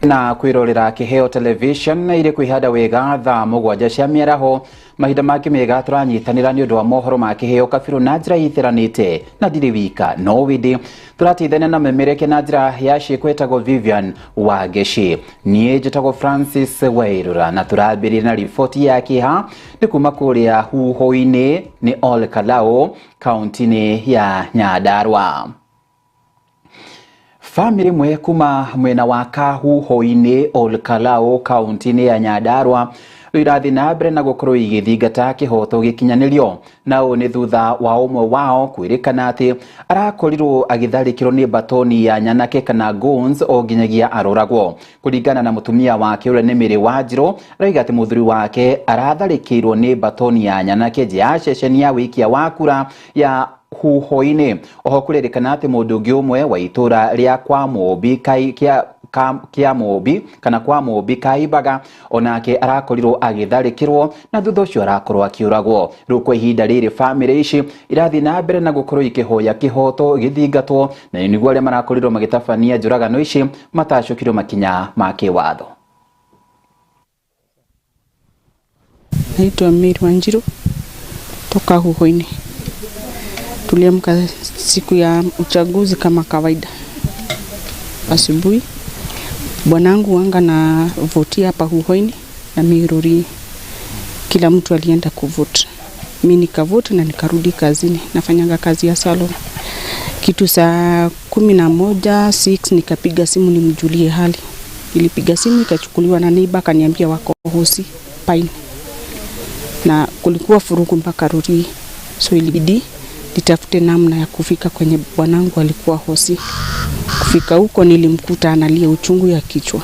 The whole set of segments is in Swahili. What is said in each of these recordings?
Na kwirorera Kiheo Television na ire kwihada wega thaa mugwanja cia miaraho mahinda make mega turanyitanira ni undu wa mohoro ma Kiheo kabiru na njira ithiranite na ndiri wika no windi turatithania na memereke na njira ya cikwetagwo Vivian Wageshi nie njitagwo Francis Wairura na turambiri na ripoti ya kiha ni kuma kuria huho-ini ni Ol Kalou kaunti-ini ya Nyandarua. Family mwe kuma mwena wa huho-ini Ol Kalou kaunti-ini ya Nyandarua irathi na mbere na gukorwo igithingata kihoto gikinyanirio na ni thutha wa umwe wao kwirikana ati arakorirwo agitharikirwo ni batoni ya nyanake kana guns o nginyagia aroragwo. Kuringana na mutumia wake ule ni Mary Wanjiru raiga ati muthuri wake aratharikirwo ni batoni ya nyanake ya ceceni ya wikia wa kura ya huho-ini. Oho kuririkana ati mundu ungi umwe wa itura ria kwa Mobi kia Mobi kana kwa Mobi Kaibaga onake arakorirwo agitharikirwo na thutha ucio arakorwo akiuragwo. Riu kwa ihinda riri family ici irathi na mbere na gukorwo ikihoya kihoto githingatwo na niguo aria marakorirwo magitabania njuragano ici matacukirwo makinya ma kiwatho. Naitwa Mary Wanjiru toka huho-ini. Tuliamka siku ya uchaguzi kama kawaida asubuhi. Bwanangu wanga na vote hapa huho-ini na Miruri, kila mtu alienda kuvote. Mimi nikavote na nikarudi kazini, nafanyanga kazi ya salon. Kitu saa 11:06 nikapiga simu nimjulie hali. Nilipiga simu ikachukuliwa na neighbor akaniambia wako hosi Pine. Na kulikuwa furugu mpaka Ruri. So ilibidi nitafute namna ya kufika kwenye bwanangu alikuwa hosi. Kufika huko nilimkuta analia uchungu ya kichwa.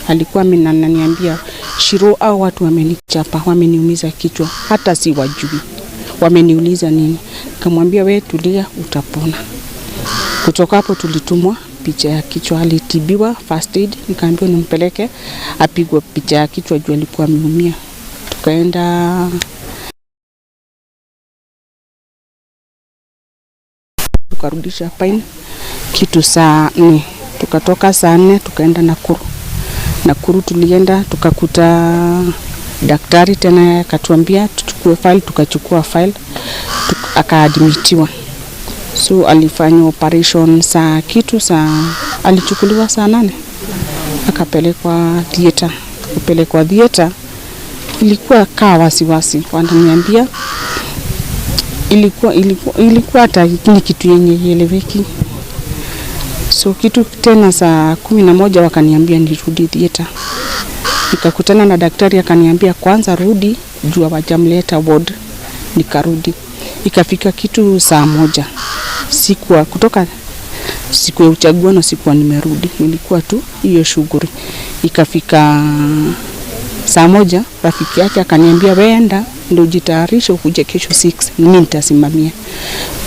Alikuwa ananiambia, Shiro, au watu wamenichapa, wameniumiza kichwa, hata si wajui. Wameniuliza nini? Nikamwambia wewe tulia utapona. Kutoka hapo tulitumwa picha ya kichwa, alitibiwa first aid, nikaambiwa nimpeleke apigwe picha ya kichwa juu alikuwa ameumia. Tukaenda tukarudisha Pine kitu saa 4. Tukatoka saa 4 tukaenda Nakuru. Nakuru tulienda tukakuta daktari tena akatuambia tuchukue file, tukachukua file akaadmitiwa. So alifanywa operation alichukuliwa saa 8 akapelekwa theater. Kupelekwa theater ilikuwa kaa wasiwasi, wananiambia ilikuwa hata ni kitu yenye eleweki. So kitu tena saa 11 wakaniambia nirudi theater. Nikakutana na daktari akaniambia kwanza rudi juu hawajamleta ward. Nikarudi. Ikafika kitu saa 1. Sikuwa kutoka siku ya uchaguzi na sikuwa nimerudi. Nilikuwa tu hiyo shughuli. Ikafika saa 1 rafiki yake akaniambia weenda ndio jitayarishe ukuje kesho 6 mimi nitasimamia.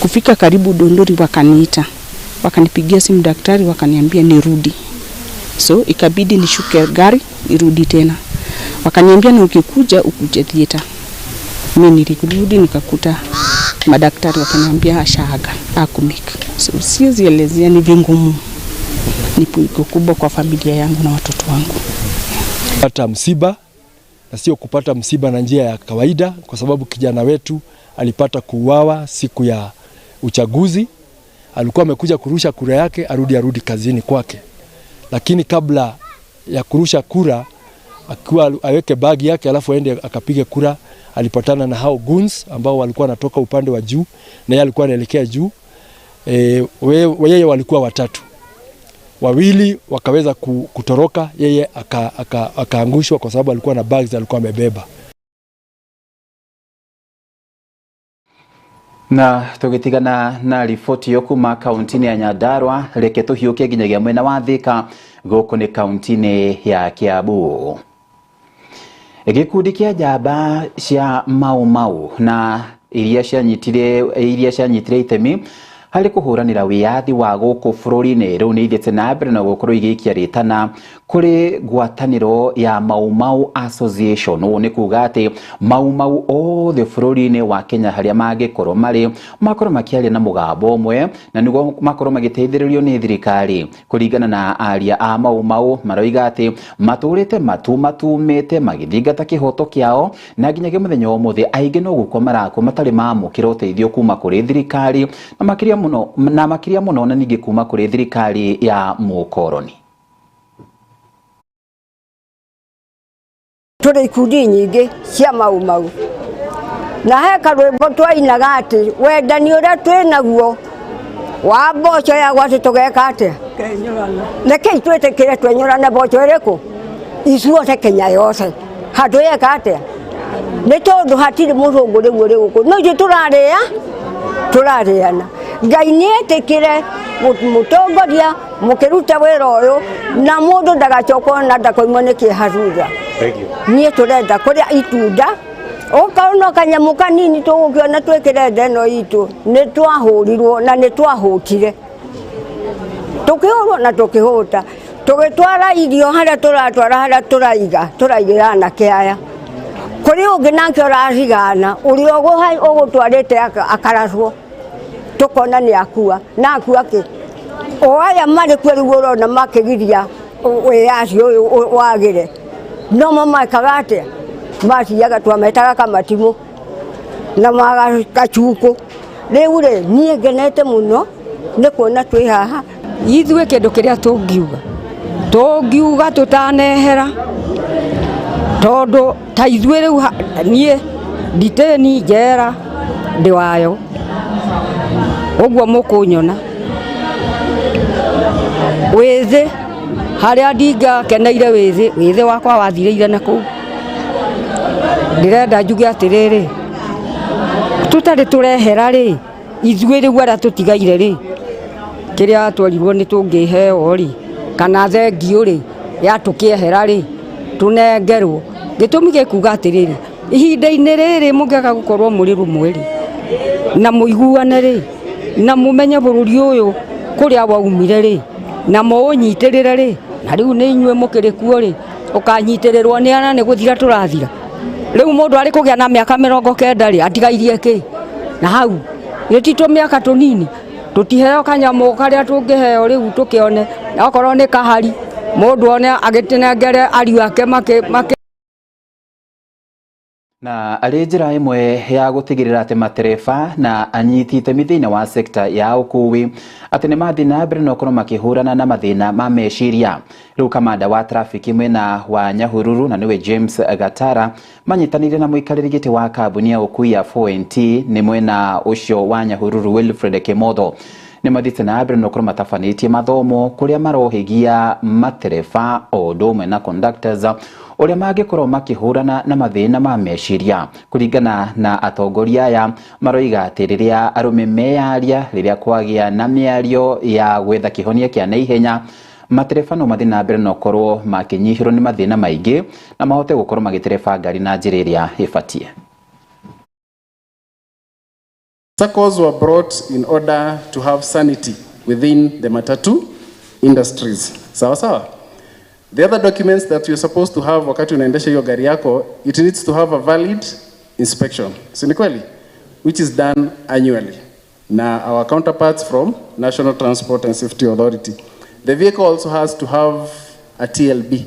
Kufika karibu Dondori wakaniita. Wakanipigia simu daktari wakaniambia nirudi. So ikabidi nishuke gari nirudi tena. Wakaniambia na ukikuja ukuje theater. Mimi nilirudi nikakuta madaktari wakaniambia ashaaga akumika. So siwezi elezea, ni vingumu. Ni pigo kubwa kwa familia yangu na watoto wangu. Kupata msiba na sio kupata msiba na njia ya kawaida, kwa sababu kijana wetu alipata kuuawa siku ya uchaguzi. Alikuwa amekuja kurusha kura yake arudi kazini kwake. Lakini kabla ya kurusha kura akiwa aweke bagi yake alafu aende akapige kura, alipatana na hao guns ambao walikuwa wanatoka upande wa juu na yeye alikuwa anaelekea juu. Yeye walikuwa watatu. Wawili wakaweza kutoroka, yeye akaangushwa kwa sababu alikuwa na bags alikuwa amebeba. Na tugitigana na ripoti yo kuma kaunti-ini ya Nyandarua, reke tuhiuke nginyagia mwena wa Thika guku ni kaunti-ini ya Kiambu. Gikundi kia njamba cia Mau Mau na iria cianyitire itemi harĩ kũhũranĩra wĩyathi wa gũkũ bũrũri-inĩ. Rĩu nĩ ithiĩte na mbere na gũkorwo igĩikia rĩtana kũrĩ ngwatanĩro ya Mau Mau Association. Ũũ nĩ kuga atĩ Mau Mau othe bũrũri-inĩ wa Kenya harĩa mangĩkorwo marĩ makorwo makĩaria na mũgambo ũmwe na nĩguo makorwo magĩteithĩrĩrio nĩ thirikari. Kũringana na aria a Mau Mau maroiga atĩ matũrĩte matumĩte magĩthingata kĩhoto kĩao na nginyagia mũthenya wa ũmũthĩ aingĩ no gũkua marakua matarĩ mamũkĩra ũteithio kuma kũrĩ thirikari na makĩria mũno na ningĩ kuma kũrĩ thirikari ya mũkoroni. Tũrĩ ikundi nyingĩ cia Mau Mau na he karwĩmbo twainaga atĩ wendani ũrĩa twĩ naguo wa mboco ya gwatĩ tũgeka atĩa rekei twĩtĩkĩre twenyũrane mboco ĩrĩkũ ithuothe Kenya yothe handũ yeka atĩa nĩ tondũ hatirĩ mũthũngũ rĩu ũrĩ gũkũ no ithuĩ tũrarĩana. Ngai nĩ etĩkĩre mũtongoria mũkĩruta wĩra ũyũ na mũndũ ndagacokwo na ndakoimwo nĩ kĩeha thutha. Niĩ tũrenda kũrĩa itunda ũkaona kanyamũ kanini tũgũkĩona twĩkĩre nda ĩno itũ nĩ twahũrirwo na nĩ twahũtire tũkĩhũrwo na tũkĩhũta tũgĩtwara irio harĩa tũratwara harĩa tũraigĩra anake aya kũrĩ ũngĩ nake ũrarigana ũrĩa ũgũtwarĩte akaraswo tũkona nĩ akua na akua kĩ o aya marĩ kuo rĩu ũrona makĩgiria wĩyathi ũyũ wagĩre no mamakaga atĩa mathiaga twametaga kamatimũ na magacukũ. Rĩu rĩ niĩ ngenete mũno nĩ kuona twĩ haha ithuĩ kĩndũ kĩrĩa tũngiuga tũtanehera tondũ ta ithuĩ rĩu niĩ nditĩni njera ndĩ wayo ũguo mũkũnyona wĩthĩ harĩa ndingakeneire wĩthĩ wakwa wathirĩire na kũu. Ndĩrenda njuge atĩrĩrĩ tũtarĩ tũrehera rĩ ithuĩ rĩu arĩa tũtigaire rĩ kĩrĩa twarirwo nĩ tũngĩheo rĩ kana thengio rĩ ya tũkĩehera rĩ tũnengerwo. Gĩtũmi gĩkuga atĩrĩrĩ ihinda-inĩ rĩrĩ mũngĩaga gũkorwo mũrĩ rũmwe rĩ na mũiguane rĩ na mũmenye bũrũri ũyũ kũrĩa waumire rĩ na mũũnyitĩrĩre rĩ na rĩu nĩ inyuĩ mũkĩrĩ kuo rĩ ũkanyitĩrĩrwo nĩ ana nĩ gũthira tũrathira. Rĩu mũndũ arĩ kũgĩa na mĩaka 90 rĩ atigairie kĩ na hau gĩtitũ mĩaka tũnini tũtiheo kanyamũ karĩa tũngĩheo rĩu tũkĩone okorwo nĩ kahari mũndũ one agĩtinengere ariũ ake make. Na arĩ njĩra ĩmwe ya gũtigĩrĩra atĩ matereba na anyiti itemi thĩinĩ wa sekta ya ũkui atĩ nĩ mathiĩ na mbere na gũkorwo makĩhũrana na mathĩna ma meciria. Rĩu kamanda wa trafiki mwena wa Nyahururu na nĩwe James Gatara manyitanĩire na mũikarĩri gĩtĩ wa kambuni ya ũkui ya 4NT nĩ mwena ũcio wa Nyahururu Wilfred Kĩmotho nĩ mathiĩte na mbere na gũkorwo matabanĩtie mathomo kũrĩa marohĩgia matereba o ũndũ ũmwe na conductors ũrĩa mangĩkorwo makĩhũrana na mathĩna ma meciria. Kũringana na atongoria aya maroiga atĩ rĩrĩa arũme meyaria rĩrĩa kwagĩa na mĩario ya gwetha kĩhonia kĩa naihenya matereba no mathiĩ na mbere na gũkorwo makĩnyihĩrwo nĩ mathĩna maingĩ na mahote gũkorwo magĩtereba ngari na njĩra ĩrĩa ĩbatiĩ. SACCOs were brought in order to have sanity within the matatu industries. Sawa sawa. The other documents that you're supposed to have wakati unaendesha hiyo gari yako, it needs to have a valid inspection. Si ni kweli? Which is done annually. Na our counterparts from National Transport and Safety Authority. The vehicle also has to have a TLB.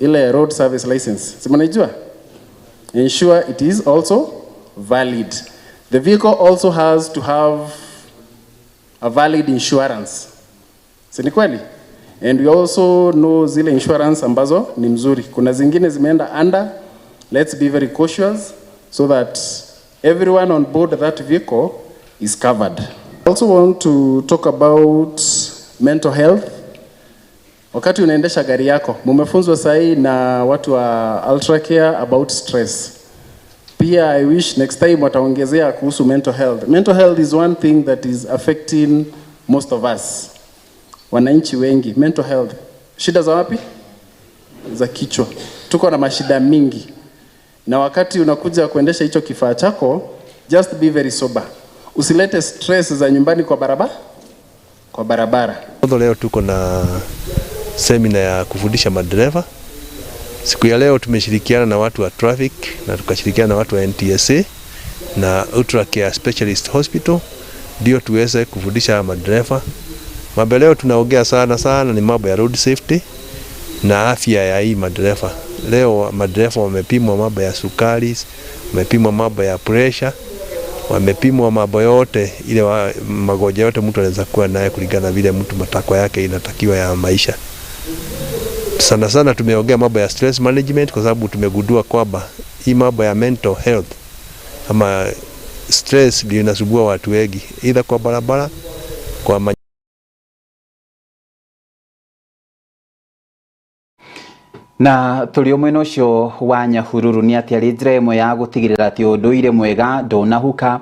Ile road service license. Si mnaijua? Ensure it is also valid. The vehicle also has to have a valid insurance. Si ni kweli? And we also know zile insurance ambazo ni mzuri. Kuna zingine zimeenda under. Let's be very cautious so that everyone on board that vehicle is covered. I also want to talk about mental health. Wakati unaendesha gari yako, mumefunzwa sahi na watu wa Ultracare about stress. Pia I wish next time wataongezea kuhusu mental health. Mental health is one thing that is affecting most of us. Wananchi wengi, mental health. Shida za wapi? Za kichwa. Tuko na mashida mingi. Na wakati unakuja kuendesha hicho kifaa chako, just be very sober. usilete stress za nyumbani kwa barabara. Leo tuko na seminar ya kufundisha madereva. Siku ya leo tumeshirikiana na watu wa traffic na tukashirikiana na watu wa NTSA na Ultra Care Specialist Hospital ndio tuweze kufundisha madereva. Mambo leo tunaongea sana ni mambo ya road safety na afya ya hii madereva. Leo madereva wamepimwa mambo ya sukari, wamepimwa mambo ya pressure, wamepimwa mambo yote ile magonjwa yote mtu anaweza kuwa naye kulingana vile mtu matakwa yake inatakiwa ya maisha. Sana tumeongea mambo ya stress management kwa sababu tumegundua kwamba hii mambo ya mental health ama stress ndio inasumbua watu wengi either kwa barabara kwa na tulio mwena ucio wa Nyahururu ni ati ari njira imwe ya gutigirira ati unduire mwega ndunahuka.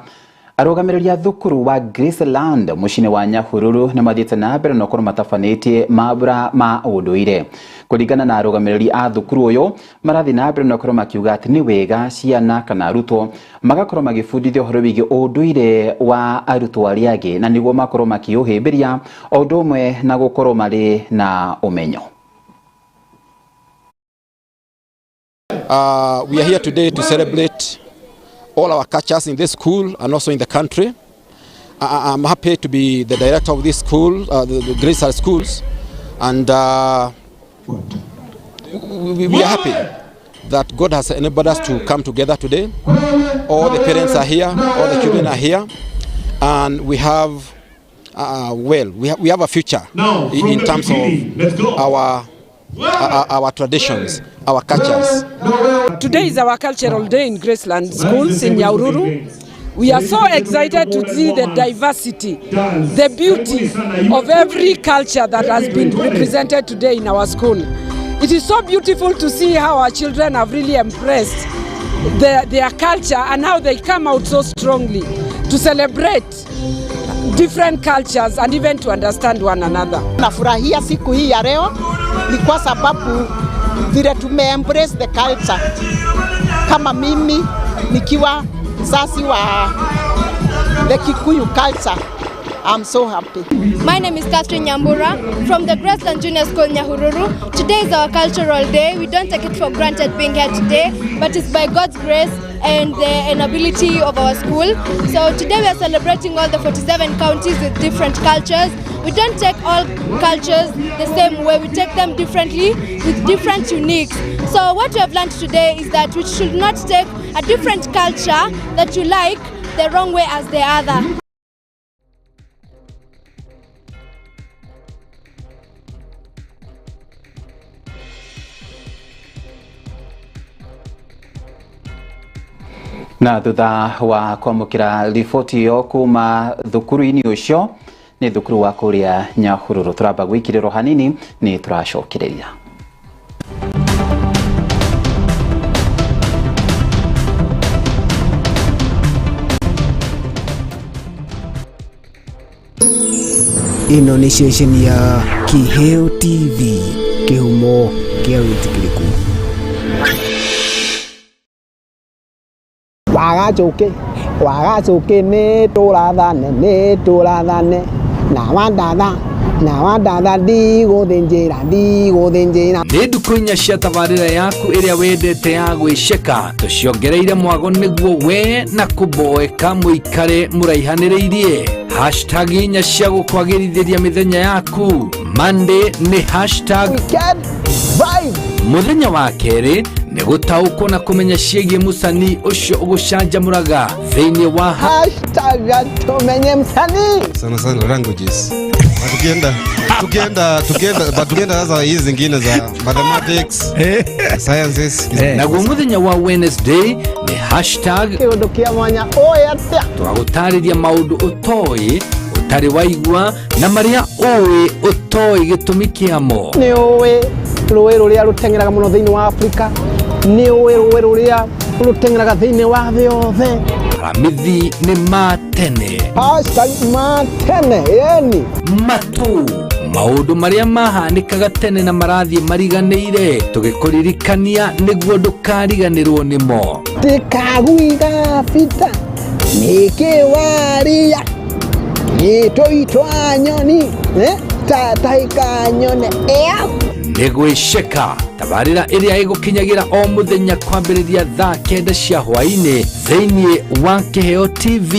Arugamiria thukuru wa Graceland mucine wa Nyahururu ni mathiite na mbere no korwo matafanĩtie mambura ma unduire. Kuringana na arugamiriri a thukuru uyu marathi na mbere no korwo makiuga ati ni wega ciana kana arutwo magakorwo magibundithio uhoro wigi unduire wa arutwo aria angi na niguo makorwo makiuhimbiria o undu umwe na gukorwo mari na umenyo. We are here today to celebrate all our cultures in this school and also in the country. I'm happy to be the director of this school, the Graceland schools, and we are happy that God has enabled us to come together today. All the parents are here, all the children are here, and we have we have a future in terms of our traditions, our cultures. Today is our cultural day in Graceland schools in Nyahururu. We are so excited to see the diversity, the beauty of every culture that has been represented today in our school. It is so beautiful to see how our children have really embraced their culture and how they come out so strongly to celebrate different cultures and even to understand one another. Nafurahia siku hii ya leo ni kwa sababu vile tumeembrace the culture. Kama mimi nikiwa mzazi wa the Kikuyu culture, I'm so happy. My name is Catherine Nyambura from the Graceland Junior School Nyahururu. Today is our cultural day. We don't take it for granted being here today, but it's by God's grace and the inability of our school. So today we are celebrating all the 47 counties with different cultures. We don't take all cultures the same way, we take them differently with different uniques. So what we have learned today is that we should not take a different culture that you like the wrong way as the other. Na thutha wa kwamukira riboti iyo kuma thukuru-ini ucio ni thukuru wa kuria Nyahururu turamba gwikiriro hanini ni turacokereria. Ino ni ceceni ya Kiheo TV, kihumo kia witikiriku. Wagacoke nĩ tũrathane na wandatha ndigũthĩnjĩra. Nĩ ndukũ inya cia tabarĩra yaku ĩrĩa wendete ya gwĩceka tũciongereire mwago nĩguo we na kũmboeka mũikare mũraihanĩrĩirie. Hashtag inya cia gũkwagĩrithĩria mĩthenya yaku. Monday nĩ hashtag muthenya wa kerĩ nĩ gũtaũkwo na kũmenya ciĩgiĩ mũcani ũcio ũgũcanjamũraga thĩinĩ wa hashtag tumenye msanii sana languages. Tukienda sasa hizi zingine za mathematics, sciences. Naguo muthenya wa Wednesday ni hashtag kĩũndũ kĩa mwanya atĩa twagũtarĩria maũndũ ũtoĩ ũtarĩ waigua na marĩa ũĩ ũtoĩ gĩtũmi kĩamo. Nĩ ũĩ rũĩ rũrĩa rũteng'eraga mũno thĩinĩ wa Afrika, nĩ ũĩ rũĩ rũrĩa rũteng'eraga thĩinĩ wa thĩ yothe. Aramithi nĩ matene. Hashtag matene yani matu maũndũ marĩa mahanĩkaga tene na marathiĩ mariganĩire tũgĩkũririkania nĩguo ndũkariganĩrwo nĩmo. Ndĩkagũiga bita nikiwaria gituitwa nyoni tataika nyone nigwiceka tabarira iria igukinyagira o muthenya kwambiriria thaa 9 cia hwaini thiini wa Kiheo TV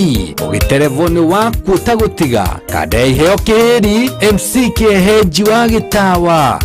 ugiterevoni waku utagutiga kada iheo kihiri MC Kiheji wa Gitawa.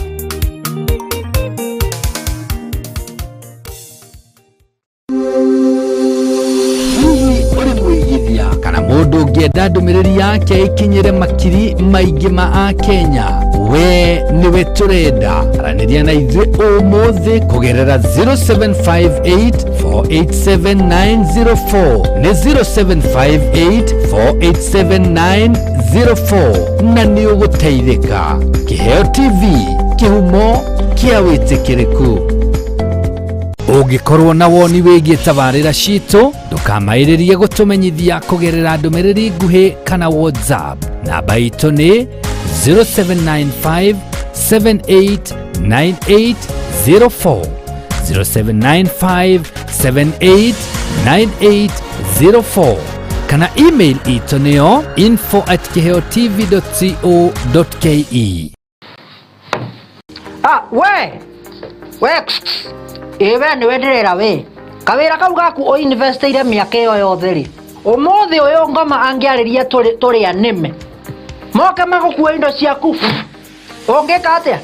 Kana mundu ungienda ndumiriri yake ikinyire makiri maingi ma Akenya, we niwe turenda araniria na ithuĩ ũmũthĩ kugerera 0758487904 ni 0758487904 na ni uguteithika. Kiheo TV, kihumo kia witikiriku. Ungikorwo na woni wigie tabarira citu ndukamairirie gutumenyithia kugerera ndumiriri nguhi kana WhatsApp. Namba itu ni 0795789804 0795789804 kana email itu niyo info@kiheotv.co.ke. we iwe ni wendirira we kawira kau gaku o investiire miaka iyo yothe ri umuthi uyu ngoma angiariria turi anime moke magukua indo ciaku ungika atia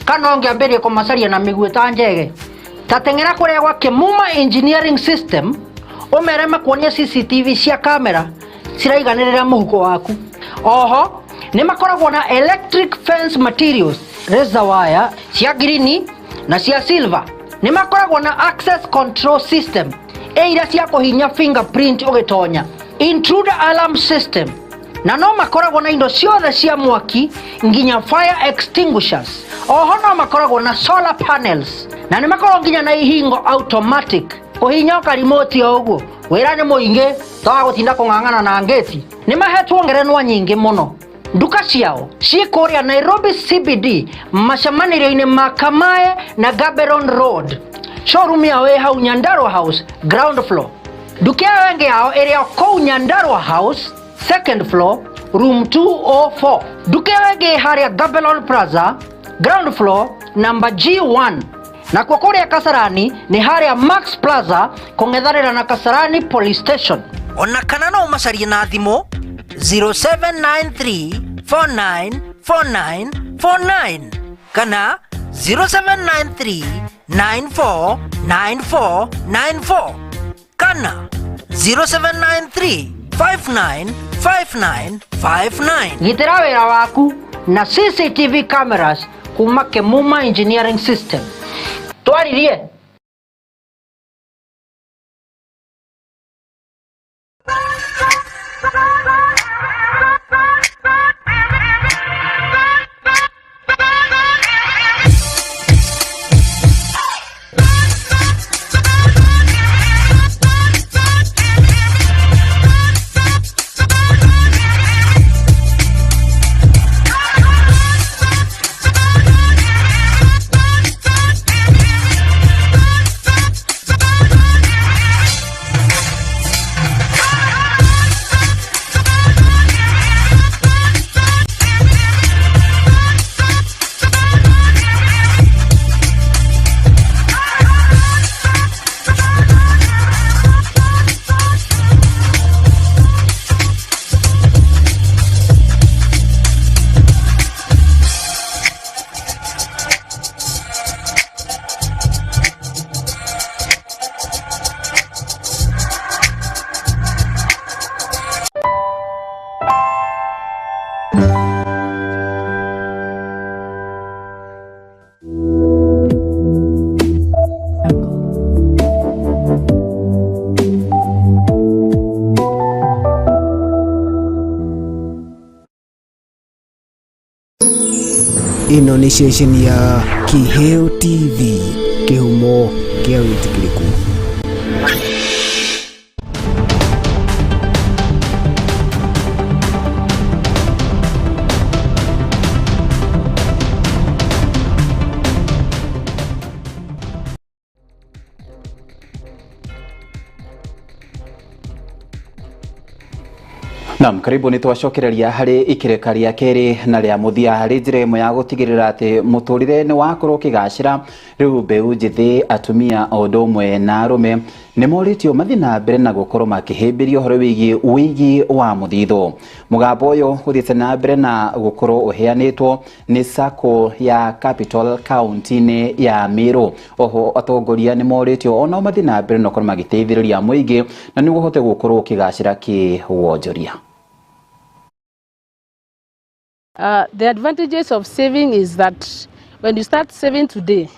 kana ungiambirie kumacaria na miguu ta njege tatengera kuria gwa Kimuma Engineering System umere makuonia CCTV cia kamera ciraiganirira muhuko waku. Oho ni makoragwo na electric fence materials, razor wire cia green na cia silver. Ni makoragwo na access control system ira cia kuhinya fingerprint ugitonya, intruder alarm system, na no makoragwo na indo ciothe cia mwaki nginya fire extinguishers. Oho no makoragwo na solar panels na ni makoragwo nginya na ihingo automatic kuhinya ka remote oguo wira ni muingi twa gutinda kung'ang'ana na ngeti. Ni mahetwo ngerenwa nyingi muno. Nduka ciao cikuria Nairobi CBD macamanĩrio-inĩ ma Kamae na Gaborone Road. Showroom yao hau Nyandarua House ground floor. Nduka yao yao ĩrĩ kũu Nyandarua House second floor room 204. Nduka yao harĩa Gaborone Plaza ground floor number G1. Na kwa kũrĩa Kasarani ni harĩa Max Plaza kũng'ethanĩra na Kasarani Police Station. Ona kana no macarie na thimũ 0793494949 kana 0793949494 kana 0793595959. Gitĩra wĩra waku na CCTV cameras kuma Kimuma Engineering System. Twaririe ino ni station ya Kiheo TV, kihumo kia witikiriku. Nam karibu ni twacokereria hari ikireka ria keri na ria muthia hari njira imwe ya gutigirira ati muturire ni wakorwo kigacira riu mbeu njithi atumia odumwe na arume ni moritio mathina mbere na gukorwo makihimbirio horo wigi wa muthitho. Mugambo uyu uthiite na mbere na gukorwo uheanitwo ni sako ya Capital County ya Meru. Oho atongoria ni moritio ona mathina mbere na gukorwo magiteithiriria muingi na ni guhote gukorwo kigacira ki wonjoria. The advantages of saving is that when you start saving today,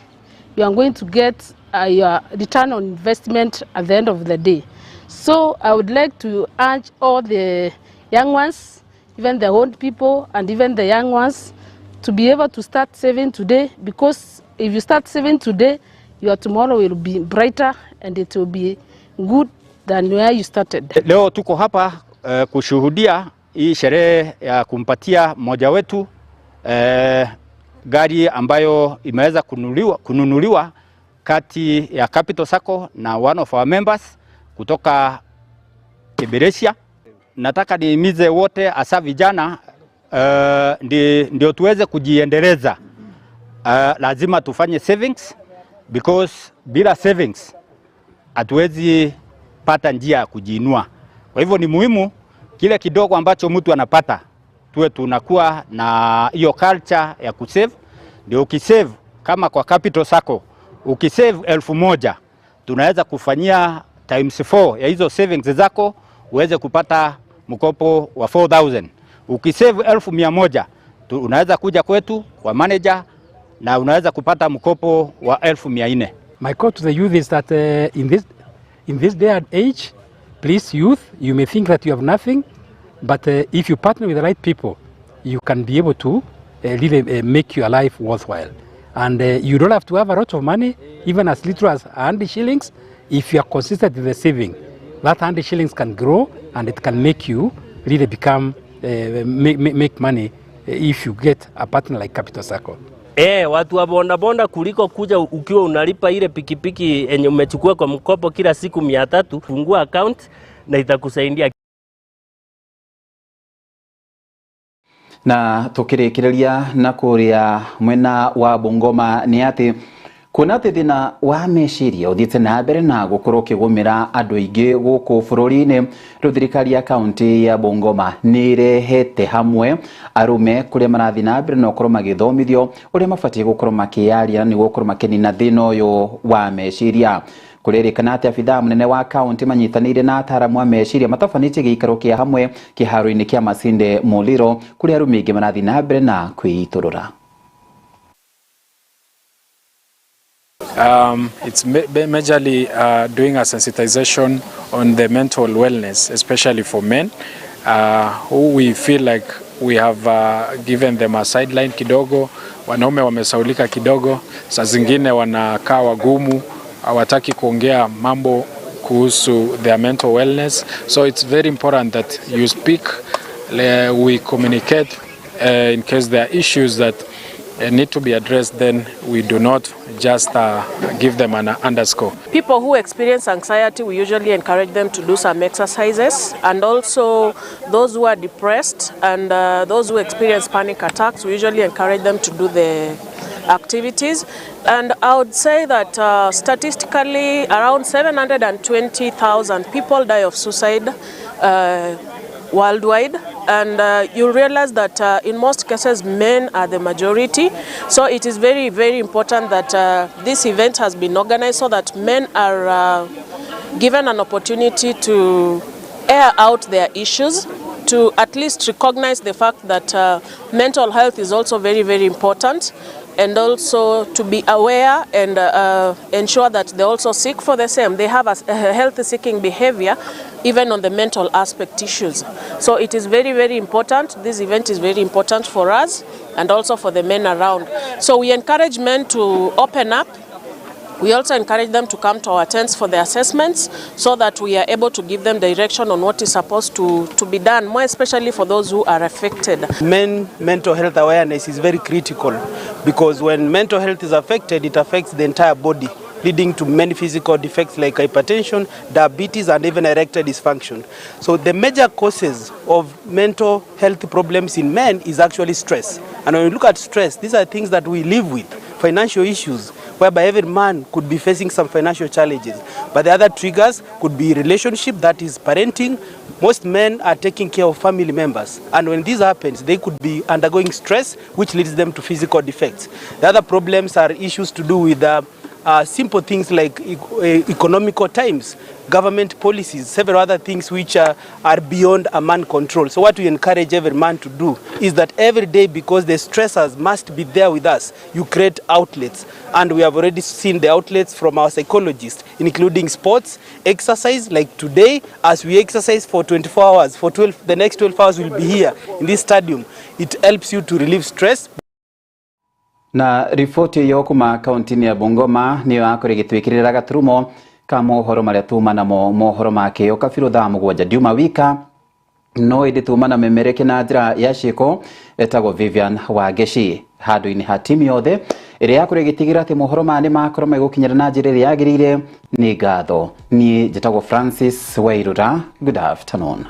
you are going to get your return on investment at the end of the day. So I would like to urge all the young ones, even the old people and even the young ones, to be able to start saving today, because if you start saving today, your tomorrow will be brighter and it will be good than where you started. Leo tuko hapa kushuhudia hii sherehe ya kumpatia mmoja wetu gari ambayo imeweza kununuliwa kati ya Capital Sacco na one of our members kutoka Kiberesia. Nataka nihimize wote hasa vijana ndio tuweze kujiendeleza. Lazima tufanye savings, because bila savings hatuwezi pata njia ya kujiinua. Kwa hivyo ni muhimu kile kidogo ambacho mtu anapata tuwe tunakuwa na hiyo culture ya kusave. Ndio ukisave kama kwa Capital Sacco, ukisave 1,000 tunaweza kufanyia times 4 ya hizo savings zako uweze kupata mkopo wa 4,000. Ukisave 1,100 unaweza kuja kwetu kwa manager na unaweza kupata mkopo wa 1,400. My call to the youth is that in this day and age, please youth, you may think that you have nothing, but if you partner with the right people, you can be able to really make your life worthwhile. And you don't have to have a lot of money, even as little as 100 shillings. If you are consistent with the saving, that 100 shillings can grow and it can make you really become, make money if you get a partner like Capital Sacco. Watu wa bonda bonda kuliko kuja ukiwa unalipa ile pikipiki enye umechukua kwa mkopo kila siku 300, fungua account na itakusaidia. Na tukirikireria na kuria mwena wa Bungoma ni ati kuna thina wa meciria uthiite na mbere na gukorwo kigumira andu aingi guku bururi-ini. Thirikari ya kaunti ya Bungoma ni irehete hamwe arume kuria marathi na mbere na gukorwo magithomithio uria mabatie gukorwo makiaria ni gukorwo makinina thina uyu wa meciria. Kuririkana ati abithaa munene wa kaunti manyitanire na ataramu a meciria matabanite giikaro kia hamwe kiharo-ini kia Masinde Muliro kuria arume aingi marathi na mbere na kwiiturura. It's majorly doing a sensitization on the mental wellness, especially for men, who we feel like we have given them a sideline kidogo. Wanaume wamesaulika kidogo, saa zingine wanakaa wagumu, hawataki kuongea mambo kuhusu their mental wellness. So it's very important that you speak, we communicate in case there are issues that need to be addressed, then we do not just give them an underscore. People who experience anxiety, we usually encourage them to do some exercises, and also those who are depressed and those who experience panic attacks, we usually encourage them to do the activities. And I would say that statistically around 720,000 people die of suicide worldwide, and you realize that in most cases men are the majority. So it is very, very important that this event has been organized so that men are given an opportunity to air out their issues, to at least recognize the fact that mental health is also very, very important, and also to be aware and ensure that they also seek for the same. They have a health-seeking behavior even on the mental aspect issues. So it is very, very important. This event is very important for us and also for the men around. So we encourage men to open up. We also encourage them to come to our tents for the assessments so that we are able to give them direction on what is supposed to be done, more especially for those who are affected. Mental health awareness is very critical, because when mental health is affected, it affects the entire body. leading to many physical defects like hypertension, diabetes, and even erectile dysfunction. So the major causes of mental health problems in men is actually stress. And when we look at stress, these are things that we live with, financial issues, whereby every man could be facing some financial challenges. But the other triggers could be relationship, that is parenting. Most men are taking care of family members. And when this happens, they could be undergoing stress, which leads them to physical defects. The other problems are issues to do with simple things like economical times, government policies, several other things which are beyond a man's control. So what we encourage every man to do is that every day, because the stressors must be there with us, you create outlets. And we have already seen the outlets from our psychologists, including sports, exercise, like today, as we exercise for 24 hours, for the next 12 hours we'll be here in this stadium. It helps you to relieve stress. Na ripoti yo kuma kauntini ya Bungoma niyo akorigitwikirira gaturumo ka mohoro maria tumana mohoro make yo kabiru thaa mugwanja Juma wika no iditumana memereke na njira ya ciko etagwo Vivian Wageshi handu-ini ha timu yothe iria yakurigitigira ati mohoro mane makoro megukinyira na njira iria yagirire ni ngatho ni njitagwo Francis Wairura. Good afternoon.